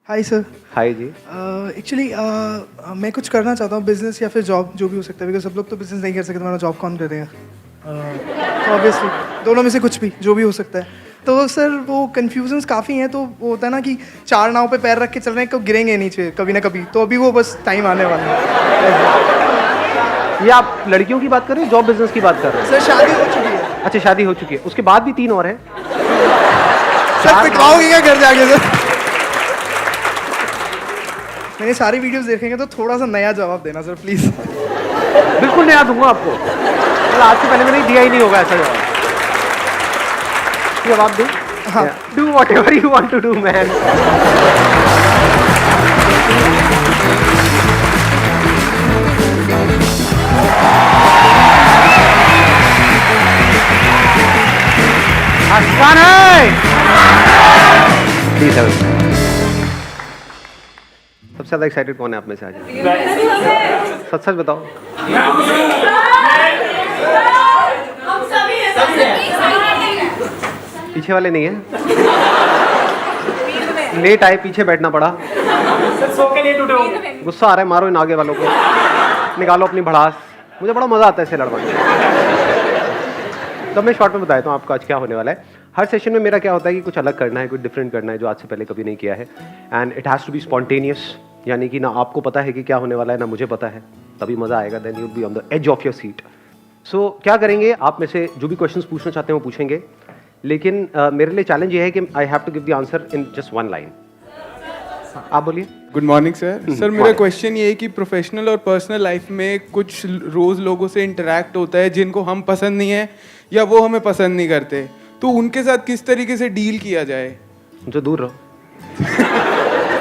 Hi sir. हाय जी। Actually मैं कुछ करना चाहता हूँ, बिजनेस या फिर जॉब, जो भी हो सकता है, बिकॉज सब लोग तो बिजनेस नहीं कर सकते, तुम्हारा जॉब कौन करेगा? तो ऑब्वियसली दोनों में से कुछ भी, जो भी हो सकता है। तो सर वो कन्फ्यूजन्स काफ़ी हैं, तो वो होता है ना कि चार नाव पे पैर रख के चल रहे हैं, कब गिरेंगे नीचे कभी ना कभी, तो अभी वो बस टाइम आने वाला है। ये आप लड़कियों की बात कर रहे हैं, जॉब बिजनेस की बात कर रहे हैं? सर शादी हो चुकी है। अच्छा, शादी हो चुकी है, उसके बाद भी 3 और हैं। सर पिटवाओगे क्या घर जाके? सर मैंने सारी वीडियोस देखेंगे, तो थोड़ा सा नया जवाब देना सर प्लीज़। बिल्कुल नया दूंगा आपको। मतलब आज से पहले मैंने दिया ही नहीं होगा ऐसा जवाब। जवाब दूं? हाँ। Do whatever you want to do man. आसान है। प्लीज सबसे ज्यादा एक्साइटेड कौन है आप में से आज? सच सच बताओ। पीछे वाले नहीं है? लेट आए, पीछे बैठना पड़ा। गुस्सा आ रहा है, मारो इन आगे वालों को, निकालो अपनी भड़ास। मुझे बड़ा मजा आता है ऐसे लड़वाने। तो मैं शॉर्ट में बताया हूँ आपको आज क्या होने वाला है। हर सेशन में मेरा क्या होता है कि कुछ अलग करना है, कुछ डिफरेंट करना है जो आज से पहले कभी नहीं किया है। And it has to be spontaneous, यानी कि ना आपको पता है कि क्या होने वाला है, ना मुझे पता है, तभी मज़ा आएगा। Then you will be on the edge of your seat. So क्या करेंगे, आप में से जो भी क्वेश्चंस पूछना चाहते हैं वो पूछेंगे, लेकिन मेरे लिए चैलेंज ये है कि I have to give the answer in just one line. आप बोलिए। Good morning sir. सर मेरा क्वेश्चन ये है कि प्रोफेशनल और पर्सनल लाइफ में कुछ रोज़ लोगों से इंटरेक्ट होता है जिनको हम पसंद नहीं है या वो हमें पसंद नहीं करते, तो उनके साथ किस तरीके से डील किया जाए? जो दूर रहो।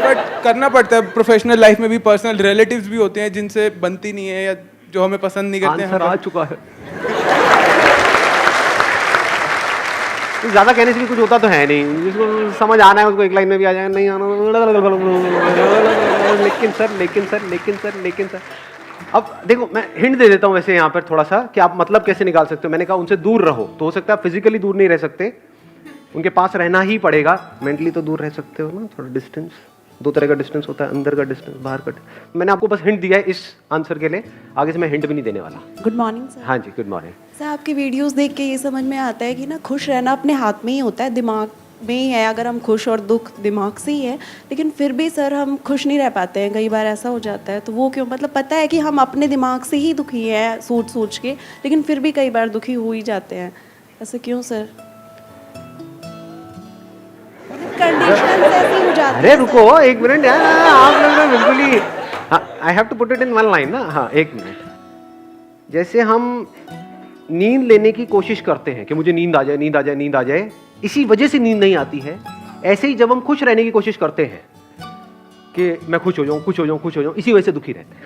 बट करना पड़ता है, प्रोफेशनल लाइफ में भी पर्सनल रिलेटिव्स भी होते हैं जिनसे बनती नहीं है या जो हमें पसंद नहीं करते हैं। आंसर आ चुका है। ज्यादा कहने से भी कुछ होता तो है नहीं, जिसको समझ आना है उसको एक लाइन में भी आ जाएगा, नहीं आना। लेकिन सर अब देखो, मैं हिंट दे देता हूँ वैसे यहाँ पर थोड़ा सा कि आप मतलब कैसे निकाल सकते हो। मैंने कहा उनसे दूर रहो, तो हो सकता है फिजिकली दूर नहीं रह सकते, उनके पास रहना ही पड़ेगा। मेंटली तो दूर रह सकते हो ना, थोड़ा डिस्टेंस। 2 तरह का डिस्टेंस होता है, अंदर का डिस्टेंस, बाहर का। मैंने आपको बस हिंट दिया है इस आंसर के लिए, आगे से मैं हिंट भी नहीं देने वाला। Good morning sir. हाँ जी, गुड मॉर्निंग। सर आपकी वीडियोस देख के ये समझ में आता है कि ना खुश रहना अपने हाथ में ही होता है, दिमाग में ही है। अगर हम खुश और दुख दिमाग से ही है, लेकिन फिर भी सर हम खुश नहीं रह पाते हैं। कई बार ऐसा हो जाता है, तो वो क्यों? मतलब पता है कि हम अपने दिमाग से ही दुखी हैं सोच के, लेकिन फिर भी कई बार दुखी हो ही जाते हैं। ऐसा क्यों सर? कंडीशन ऐसी हो जाती है। अरे रुको एक मिनट यार, आप लोग ना बिल्कुल ही, I have to put it in one line ना। हाँ एक मिनट। जैसे हम नींद लेने की कोशिश करते हैं कि मुझे नींद आ जाए, नींद आ जाए, नींद आ जाए, इसी वजह से नींद नहीं आती है। ऐसे ही जब हम खुश रहने की कोशिश करते हैं कि मैं खुश हो जाऊं, खुश हो जाऊं, खुश हो जाऊं, इसी वजह से दुखी रहते हैं।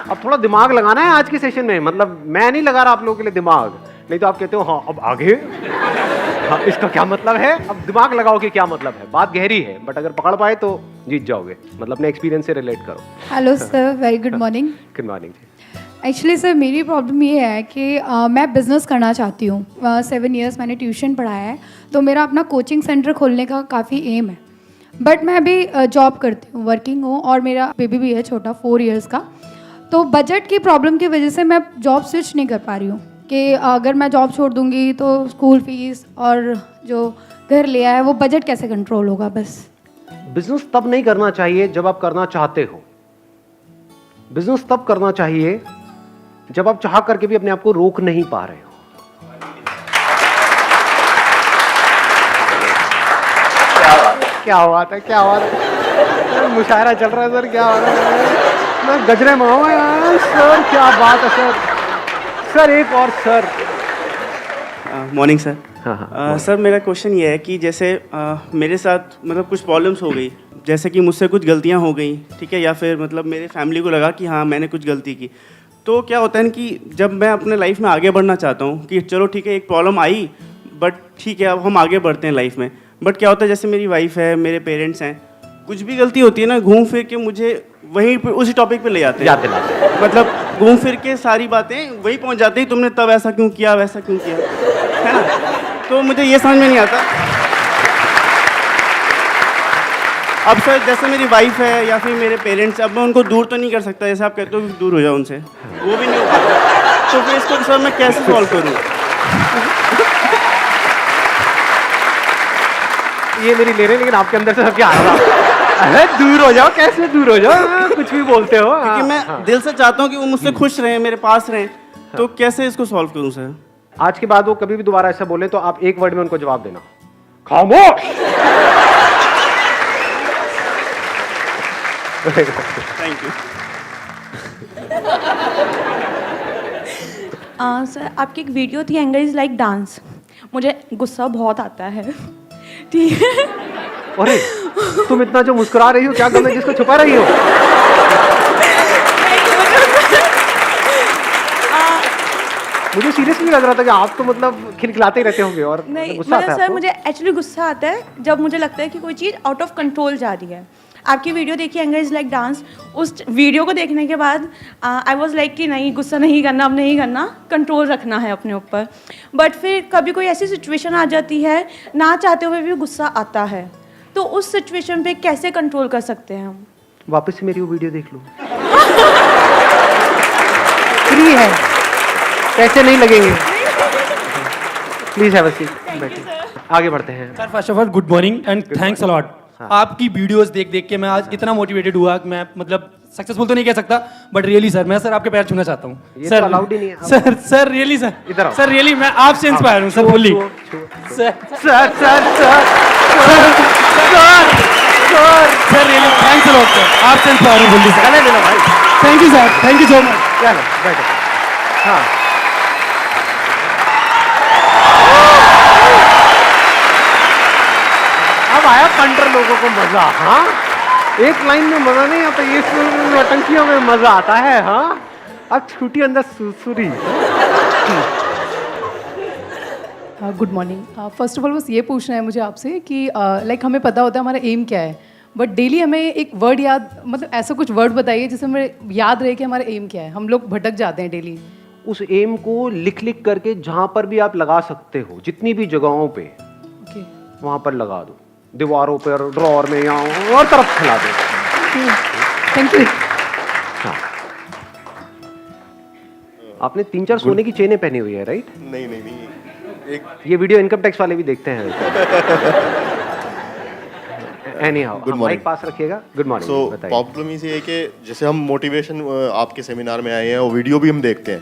अब थोड़ा दिमाग लगाना है आज के सेशन में। मतलब मैं नहीं लगा रहा आप लोगों के लिए दिमाग, नहीं तो आप कहते हो हाँ अब आगे, हाँ इसका क्या मतलब है। अब दिमाग लगाओ कि क्या मतलब है। बात गहरी है, बट अगर पकड़ पाए तो जीत जाओगे। मतलब अपने एक्सपीरियंस से रिलेट करो। Hello sir, very good morning. Good morning ji. Actually sir मेरी प्रॉब्लम ये है कि मैं बिज़नेस करना चाहती हूँ। 7 इयर्स मैंने ट्यूशन पढ़ाया है, तो मेरा अपना कोचिंग सेंटर खोलने का काफ़ी एम है। बट मैं अभी जॉब करती हूँ, वर्किंग हूँ, और मेरा बेबी भी है छोटा, 4 इयर्स का। तो बजट की प्रॉब्लम की वजह से मैं जॉब स्विच नहीं कर पा रही हूँ कि अगर मैं जॉब छोड़ दूँगी तो स्कूल फीस और जो घर लिया है वो बजट कैसे कंट्रोल होगा। बस बिजनेस तब नहीं करना चाहिए जब आप करना चाहते हो। बिजनेस तब करना चाहिए जब आप चाह करके भी अपने आप को रोक नहीं पा रहे हो। क्या बात है, क्या बात है। मुशायरा चल रहा है सर, क्या हो रहा है? मैं गजरे मंगाऊंगा यार सर, क्या बात है सर। सर एक और सर। Morning sir. हाँ। सर मेरा क्वेश्चन ये है कि जैसे मेरे साथ मतलब कुछ प्रॉब्लम्स हो गई, जैसे कि मुझसे कुछ गलतियां हो गई, ठीक है, या फिर मतलब मेरे फैमिली को लगा कि हाँ मैंने कुछ गलती की। तो क्या होता है कि जब मैं अपने लाइफ में आगे बढ़ना चाहता हूँ कि चलो ठीक है एक प्रॉब्लम आई, बट ठीक है अब हम आगे बढ़ते हैं लाइफ में, बट क्या होता है जैसे मेरी वाइफ है, मेरे पेरेंट्स हैं, कुछ भी गलती होती है ना, घूम फिर के मुझे वहीं पे उसी टॉपिक पे ले जाते हैं। मतलब घूम फिर के सारी बातें वहीं पहुंच जाती हैं, तुमने तब ऐसा क्यों किया, वैसा क्यों किया, है ना। तो मुझे ये समझ में नहीं आता। अब सर जैसे मेरी वाइफ है या फिर मेरे पेरेंट्स, अब मैं उनको दूर तो नहीं कर सकता, जैसे आप कहते हो कि दूर हो जाओ उनसे, वो भी नहीं हो पाता। तो फिर इसको सर मैं कैसे सॉल्व करूँ? ये मेरी ले रहे हैं, लेकिन आपके अंदर से सब क्या आ रहा था? अरे दूर हो जाओ, कैसे दूर हो जाओ? कुछ भी बोलते हो। क्योंकि मैं दिल से चाहता हूँ कि वो मुझसे खुश रहें, मेरे पास रहें, तो कैसे इसको सॉल्व करूँ सर? आज के बाद वो कभी भी दोबारा ऐसा बोले तो आप एक वर्ड में उनको जवाब देना, खामोश। Thank you. सर आपकी एक वीडियो थी एंगर इज़ लाइक डांस, मुझे गुस्सा बहुत आता है, ठीक है? अरे तुम इतना जो मुस्कुरा रही हो, क्या गम है जिसको छुपा रही हो? मुझे सीरियसली लग रहा था कि आप तो मतलब खिलखिलाते ही रहते होंगे और नहीं गुस्सा आता मतलब है सर आपको? मुझे एक्चुअली गुस्सा आता है जब मुझे लगता है कि कोई चीज़ आउट ऑफ कंट्रोल जा रही है। आपकी वीडियो देखी एंगर इज़ लाइक डांस, उस वीडियो को देखने के बाद आई वॉज लाइक कि नहीं गुस्सा नहीं करना, अब नहीं करना, कंट्रोल रखना है अपने ऊपर। बट फिर कभी कोई ऐसी सिचुएशन आ जाती है, ना चाहते हुए भी गुस्सा आता है, तो उस सिचुएशन पे कैसे कंट्रोल कर सकते हैं हम? वापस से मेरी वो वीडियो देख लो, फ्री है, पैसे नहीं लगेंगे। प्लीज हैव अ सीट, बैठिए। आगे बढ़ते हैं। Sir first of all good morning and thanks a lot. आपकी वीडियोस देख देख के मैं आज इतना मोटिवेटेड हुआ कि मैं मतलब सक्सेसफुल तो नहीं कह सकता, बट रियली सर मैं सर आपके पैर छूना चाहता हूँ। ये सर तो अलाउड ही नहीं है। सर रियली सर, इधर आओ। सर रियली मैं आपसे इंस्पायर हूँ sir fully. Sir sir really thanks a lot sir, आपसे इंस्पायर हूँ फुल्ली सर। चले भाई, thank you sir, thank you so much. चलो बैठो। हाँ, अब आया पंटर लोगों को मजा। हाँ, एक लाइन में मजा नहीं आता, ये नौटंकियों में मजा आता है। हाँ, अब छुट्टी अंदर सुरसुरी। Good morning. First of all बस ये पूछना है मुझे आपसे कि लाइक हमें पता होता है हमारा एम क्या है, बट डेली हमें एक वर्ड याद, मतलब ऐसा कुछ वर्ड बताइए जिससे हमें याद रहे कि हमारा एम क्या है। हम लोग भटक जाते हैं डेली। उस एम को लिख लिख करके जहां पर भी आप लगा सकते हो, जितनी भी जगहों पे, ओके, वहां पर लगा दो, दीवारों पर, ड्रॉर में, या और तरफ फैला दो। Thank you. हाँ, आपने 3-4 सोने की चेनें पहनी हुई है, राइट? नहीं नहीं नहीं, एक ये वीडियो इनकम टैक्स वाले भी देखते हैं। Anyhow, Good morning. माइक पास रखिएगा। Good morning. सो बताइए। प्रॉब्लम इसे है कि जैसे हम मोटिवेशन आपके सेमिनार में आए हैं और वीडियो भी हम देखते हैं,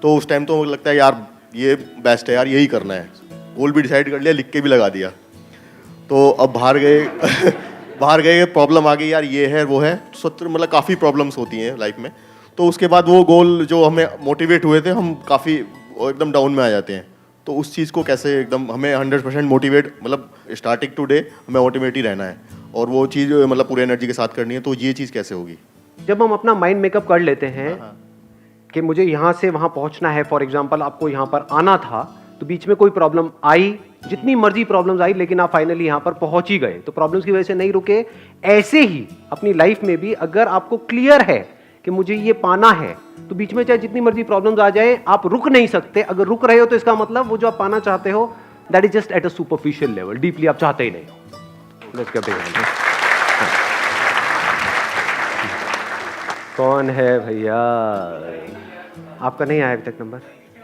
तो उस टाइम तो लगता है यार ये बेस्ट है यार, यही करना है, गोल भी डिसाइड कर लिया, लिख के भी लगा दिया। तो अब बाहर गए बाहर गए, प्रॉब्लम आ गई यार, ये है वो है, मतलब काफ़ी प्रॉब्लम्स होती हैं लाइफ में। तो उसके बाद वो गोल जो हमें मोटिवेट हुए थे, हम काफ़ी एकदम डाउन में आ जाते हैं। तो उस चीज़ को कैसे एकदम हमें 100% मोटिवेट, मतलब स्टार्टिंग टू डे हमें मोटिवेट ही रहना है और वो चीज़ मतलब पूरी एनर्जी के साथ करनी है, तो ये चीज़ कैसे होगी? जब हम अपना माइंड मेकअप कर लेते हैं कि मुझे यहाँ से वहाँ पहुँचना है, फॉर एग्जाम्पल आपको यहाँ पर आना था, तो बीच में कोई प्रॉब्लम आई, जितनी मर्जी प्रॉब्लम्स आई, लेकिन आप फाइनली यहाँ पर पहुँच ही गए, तो प्रॉब्लम्स की वजह से नहीं रुके। ऐसे ही अपनी लाइफ में भी अगर आपको क्लियर है कि मुझे ये पाना है, तो बीच में चाहे जितनी मर्जी प्रॉब्लम्स आ जाए, आप रुक नहीं सकते। अगर रुक रहे हो तो इसका मतलब वो जो आप पाना चाहते हो, that is just at a superficial level, deeply आप चाहते ही नहीं हो। Let's get it. कौन है भैया? आपका नहीं आया अभी तक नंबर?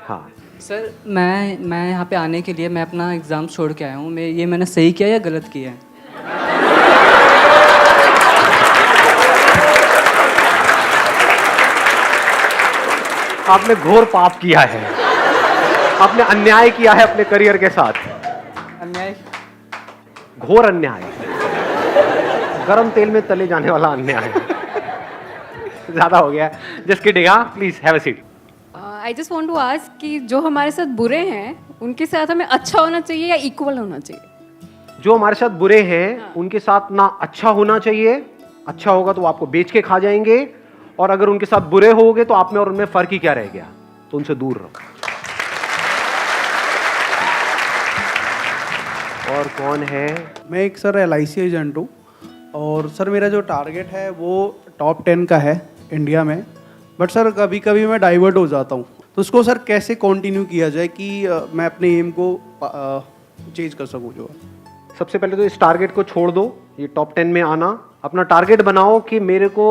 हाँ सर, मैं यहाँ पे आने के लिए मैं अपना एग्ज़ाम छोड़ के आया हूँ। मैंने सही किया या गलत किया है? आपने घोर पाप किया है, आपने अन्याय किया है अपने करियर के साथ। अन्याय? घोर अन्याय, गरम तेल में तले जाने वाला अन्याय। ज्यादा हो गया। Just kidding. हाँ, please have a seat. I just want to ask कि जो हमारे साथ बुरे हैं उनके साथ हमें अच्छा होना चाहिए या इक्वल होना चाहिए? जो हमारे साथ बुरे हैं उनके साथ ना अच्छा होना चाहिए, अच्छा होगा तो वो आपको बेच के खा जाएंगे, और अगर उनके साथ बुरे होगे तो आप में और उनमें फर्क ही क्या रह गया, तो उनसे दूर रहो। और कौन है? मैं एक सर LIC एजेंट हूँ, और सर मेरा जो टारगेट है वो टॉप 10 का है इंडिया में, बट सर कभी कभी मैं डाइवर्ट हो जाता हूँ। तो उसको सर कैसे कंटिन्यू किया जाए कि मैं अपने एम को चेंज कर सकूं जो है। सबसे पहले तो इस टारगेट को छोड़ दो, ये टॉप 10 में आना। अपना टारगेट बनाओ कि मेरे को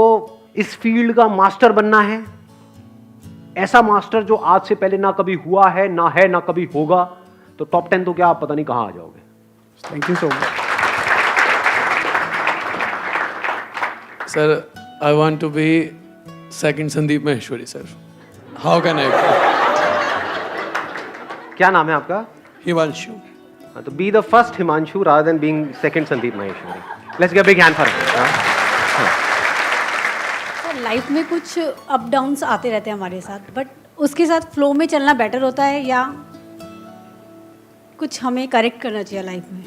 इस फील्ड का मास्टर बनना है, ऐसा मास्टर जो आज से पहले ना कभी हुआ है ना कभी होगा। तो टॉप 10 तो क्या, आप पता नहीं कहां आ जाओगे। Thank you so much sir. I want to be second Sandeep Maheshwari sir. How can I? क्या नाम है आपका? हिमांशु। तो be the first Himanshu rather than being second Sandeep Maheshwari. Let's give a big hand for him. Sir life में कुछ अप डाउन्स आते रहते हैं हमारे साथ, बट उसके साथ फ्लो में चलना बेटर होता है या कुछ हमें करेक्ट करना चाहिए लाइफ में?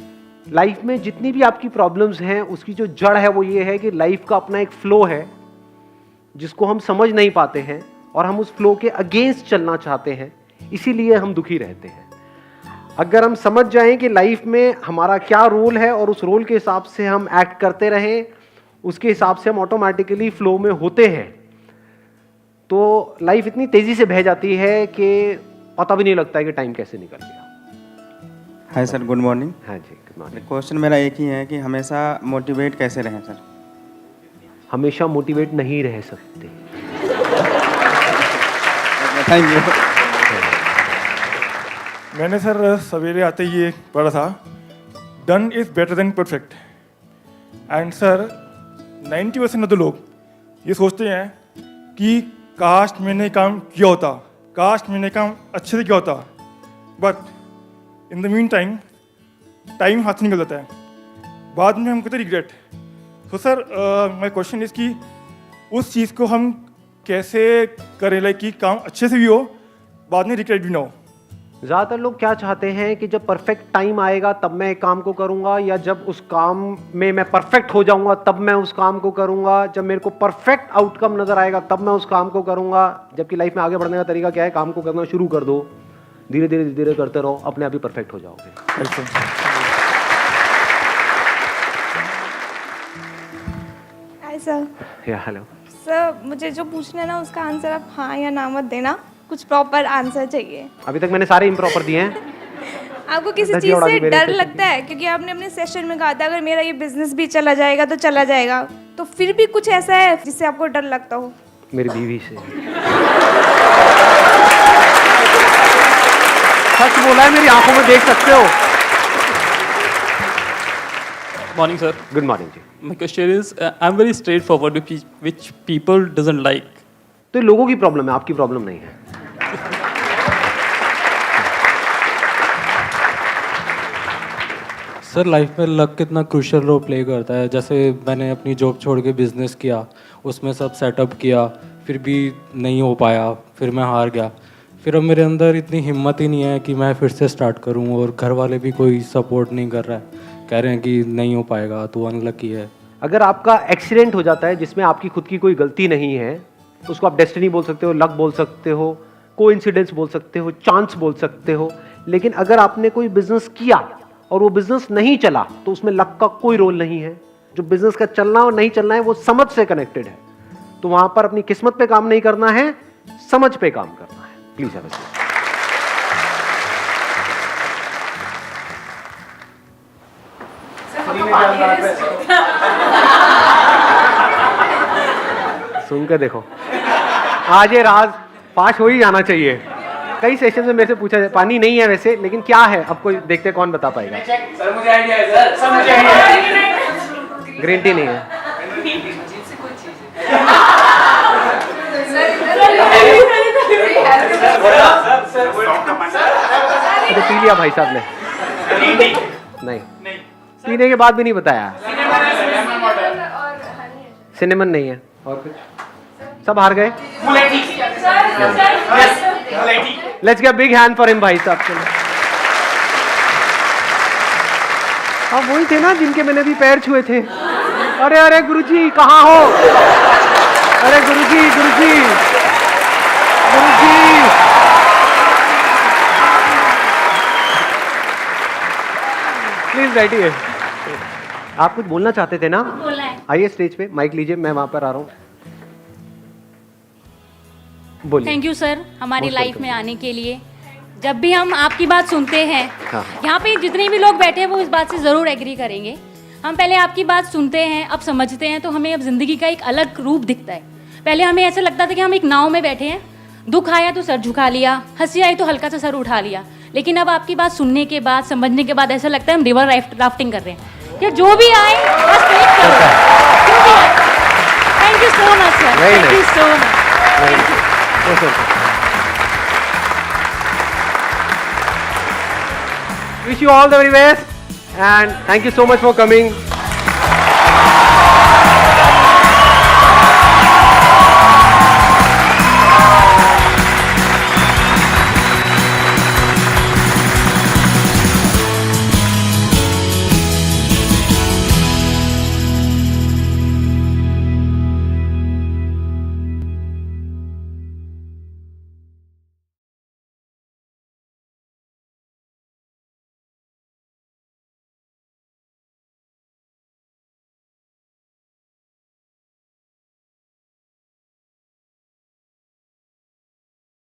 लाइफ में जितनी भी आपकी प्रॉब्लम्स हैं उसकी जो जड़ है वो ये है कि लाइफ का अपना एक फ्लो है जिसको हम समझ नहीं पाते हैं और हम उस फ्लो के अगेंस्ट चलना चाहते हैं, इसीलिए हम दुखी रहते हैं। अगर हम समझ जाएं कि लाइफ में हमारा क्या रोल है और उस रोल के हिसाब से हम एक्ट करते रहें, उसके हिसाब से हम ऑटोमेटिकली फ्लो में होते हैं, तो लाइफ इतनी तेजी से बह जाती है कि पता भी नहीं लगता है कि टाइम कैसे निकल गया। Hi sir, good morning. हाँ जी, गुड मॉर्निंग। क्वेश्चन मेरा एक ही है कि हमेशा मोटिवेट कैसे रहें सर? हमेशा मोटिवेट नहीं रह सकते। Thank you. मैंने सर सवेरे आते ही ये पढ़ा था, done is better than perfect. And sir 90% of the लोग ये सोचते हैं कि काश मैंने काम किया होता, काश मैंने काम अच्छे से किया होता, but in the mean time हाथ से निकल जाता है, बाद में हम कहते रिग्रेट। तो सर माय क्वेश्चन इज कि उस चीज़ को हम कैसे करें, लाइक कि काम अच्छे से भी हो, बाद में रिग्रेट भी ना हो। ज़्यादातर लोग क्या चाहते हैं कि जब परफेक्ट टाइम आएगा तब मैं एक काम को करूंगा, या जब उस काम में मैं परफेक्ट हो जाऊंगा तब मैं उस काम को करूंगा, जब मेरे को परफेक्ट आउटकम नजर आएगा तब मैं उस काम को करूंगा। जबकि लाइफ में आगे बढ़ने का तरीका क्या है? काम को करना शुरू कर दो, धीरे धीरे धीरे करते रहो, अपने आप ही परफेक्ट हो जाओगे। Hi sir. या हेलो सर, मुझे जो पूछना है ना उसका आंसर आप हाँ या ना मत देना, कुछ प्रॉपर आंसर चाहिए। अभी तक मैंने सारे इम्प्रॉपर दिए हैं। आपको किसी चीज़ से डर लगता है? क्योंकि आपने अपने सेशन में कहा था अगर मेरा ये बिजनेस भी चला जाएगा तो चला जाएगा, तो फिर भी कुछ ऐसा है जिससे आपको डर लगता हो? मेरी बीवी से। सच बोला है, मेरी आंखों में देख सकते हो। Morning, sir. Good morning, ji. My question is, I'm very straightforward, which people doesn't like. तो ये लोगों की प्रॉब्लम है, आपकी प्रॉब्लम नहीं है। सर लाइफ में लक कितना क्रूशियल रोल प्ले करता है। जैसे मैंने अपनी जॉब छोड़ के बिजनेस किया, उसमें सब सेटअप किया, फिर भी नहीं हो पाया, फिर मैं हार गया। फिर अब मेरे अंदर इतनी हिम्मत ही नहीं है कि मैं फिर से स्टार्ट करूं, और घर वाले भी कोई सपोर्ट नहीं कर रहा है, कह रहे हैं कि नहीं हो पाएगा, तो अनलकी है। अगर आपका एक्सीडेंट हो जाता है जिसमें आपकी खुद की कोई गलती नहीं है, उसको आप डेस्टिनी बोल सकते हो, लक बोल सकते हो, कोइंसिडेंस बोल सकते हो, चांस बोल सकते हो। लेकिन अगर आपने कोई बिजनेस किया और वो बिजनेस नहीं चला तो उसमें लक का कोई रोल नहीं है। जो बिजनेस का चलना और नहीं चलना है वो समझ से कनेक्टेड है। तो वहां पर अपनी किस्मत पे काम नहीं करना है, समझ पे काम करना है। Please have a seat. सुन के देखो, आज ये राज पास हो ही जाना चाहिए। कई सेशन में मेरे से पूछा जाए, पानी नहीं है वैसे, लेकिन क्या है अब कोई देखते कौन बता पाएगा। सर मुझे आइडिया है सर, सर मुझे आइडिया है। ग्रीन टी नहीं है। तो पी लिया भाई साहब ने। नहीं, पीने के बाद भी नहीं बताया। सिनेमन नहीं है। और कुछ? सब हार गए। Let's give a big hand for him भाई साहब के लिए। अब वही थे ना जिनके मैंने भी पैर छुए थे। अरे अरे गुरुजी कहाँ हो? अरे गुरुजी गुरुजी गुरुजी। प्लीज बैठिए। आप कुछ बोलना चाहते थे ना? बोलना है। आइए स्टेज पे, माइक लीजिए, मैं वहां पर आ रहा हूँ। बोलिए। थैंक यू सर हमारी Most लाइफ welcome. में आने के लिए। जब भी हम आपकी बात सुनते हैं, हाँ। यहाँ पे जितने भी लोग बैठे हैं वो इस बात से ज़रूर एग्री करेंगे। हम पहले आपकी बात सुनते हैं, अब समझते हैं, तो हमें अब ज़िंदगी का एक अलग रूप दिखता है। पहले हमें ऐसा लगता था कि हम एक नाव में बैठे हैं, दुख आया तो सर झुका लिया, हंसी आई तो हल्का सा सर उठा लिया। लेकिन अब आपकी बात सुनने के बाद, समझने के बाद ऐसा लगता है हम रिवर राफ्टिंग कर रहे हैं कि जो भी आए बस वेट करो, जो भी आए। Thank you so much sir, thank you so much. Wish you all the very best and thank you so much for coming.